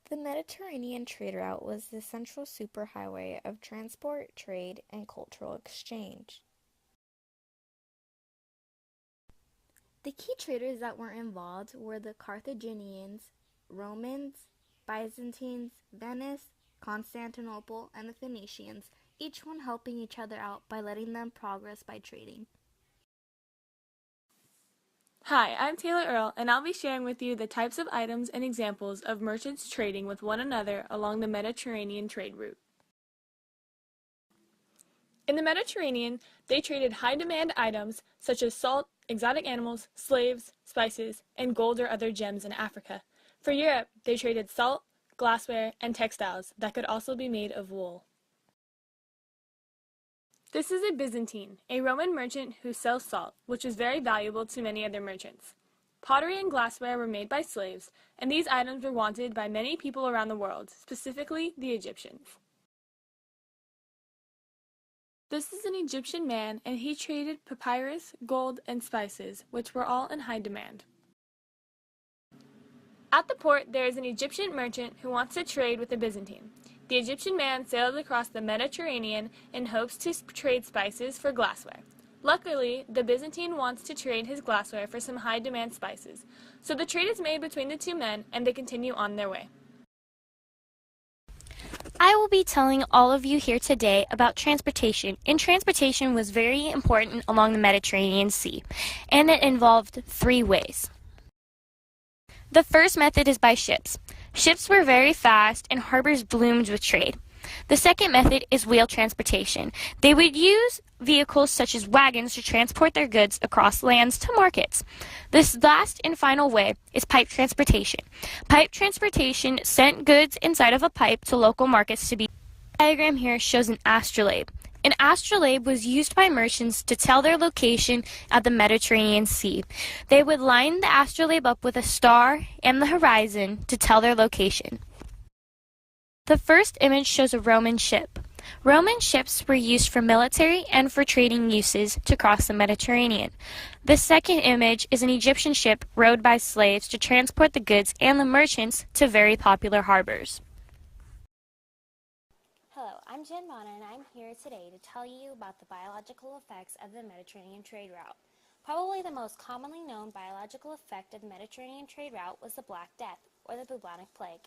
The Mediterranean trade route was the central superhighway of transport, trade, and cultural exchange. The key traders that were involved were the Carthaginians, Romans, Byzantines, Venice, Constantinople, and the Phoenicians, each one helping each other out by letting them progress by trading. Hi, I'm Taylor Earle, and I'll be sharing with you the types of items and examples of merchants trading with one another along the Mediterranean trade route. In the Mediterranean, they traded high-demand items such as salt, exotic animals, slaves, spices, and gold or other gems in Africa. For Europe, they traded salt, glassware, and textiles that could also be made of wool. This is a Byzantine, a Roman merchant who sells salt, which is very valuable to many other merchants. Pottery and glassware were made by slaves, and these items were wanted by many people around the world, specifically the Egyptians. This is an Egyptian man, and he traded papyrus, gold, and spices, which were all in high demand. At the port, there is an Egyptian merchant who wants to trade with a Byzantine. The Egyptian man sails across the Mediterranean in hopes to trade spices for glassware. Luckily, the Byzantine wants to trade his glassware for some high-demand spices, so the trade is made between the two men, and they continue on their way. I will be telling all of you here today about transportation, and transportation was very important along the Mediterranean Sea, and it involved three ways. The first method is by ships. Ships were very fast and harbors bloomed with trade. The second method is wheel transportation. They would use vehicles such as wagons to transport their goods across lands to markets. This last and final way is pipe transportation. Pipe transportation sent goods inside of a pipe to local markets to be. The diagram here shows an astrolabe. An astrolabe was used by merchants to tell their location at the Mediterranean Sea. They would line the astrolabe up with a star and the horizon to tell their location. The first image shows a Roman ship. Roman ships were used for military and for trading uses to cross the Mediterranean. The second image is an Egyptian ship rowed by slaves to transport the goods and the merchants to very popular harbors. Hello, I'm Jen Mana, and I'm here today to tell you about the biological effects of the Mediterranean trade route. Probably the most commonly known biological effect of the Mediterranean trade route was the Black Death, or the bubonic plague.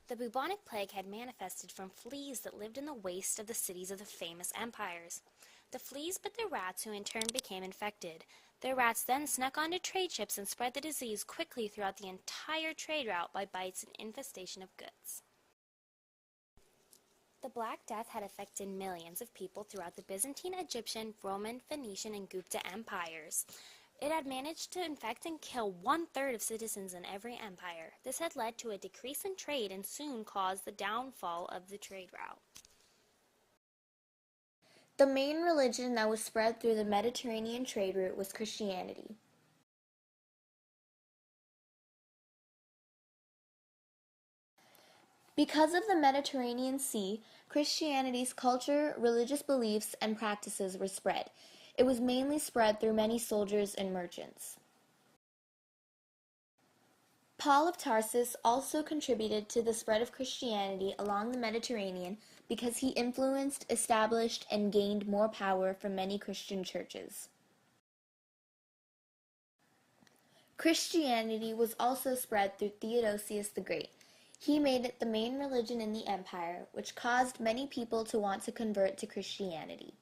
The bubonic plague had manifested from fleas that lived in the waste of the cities of the famous empires. The fleas bit the rats, who in turn became infected. The rats then snuck onto trade ships and spread the disease quickly throughout the entire trade route by bites and infestation of goods. The Black Death had affected millions of people throughout the Byzantine, Egyptian, Roman, Phoenician, and Gupta empires. It had managed to infect and kill 1/3 of citizens in every empire. This had led to a decrease in trade and soon caused the downfall of the trade route. The main religion that was spread through the Mediterranean trade route was Christianity. Because of the Mediterranean Sea, Christianity's culture, religious beliefs, and practices were spread. It was mainly spread through many soldiers and merchants. Paul of Tarsus also contributed to the spread of Christianity along the Mediterranean because he influenced, established, and gained more power from many Christian churches. Christianity was also spread through Theodosius the Great. He made it the main religion in the empire, which caused many people to want to convert to Christianity.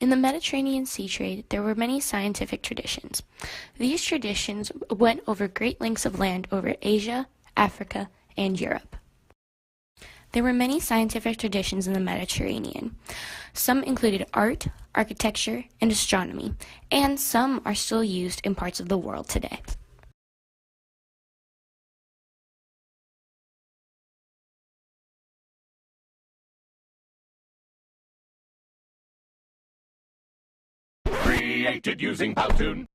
In the Mediterranean sea trade, there were many scientific traditions. These traditions went over great lengths of land over Asia, Africa, and Europe. There were many scientific traditions in the Mediterranean. Some included art, architecture, and astronomy, and some are still used in parts of the world today. Created using Powtoon.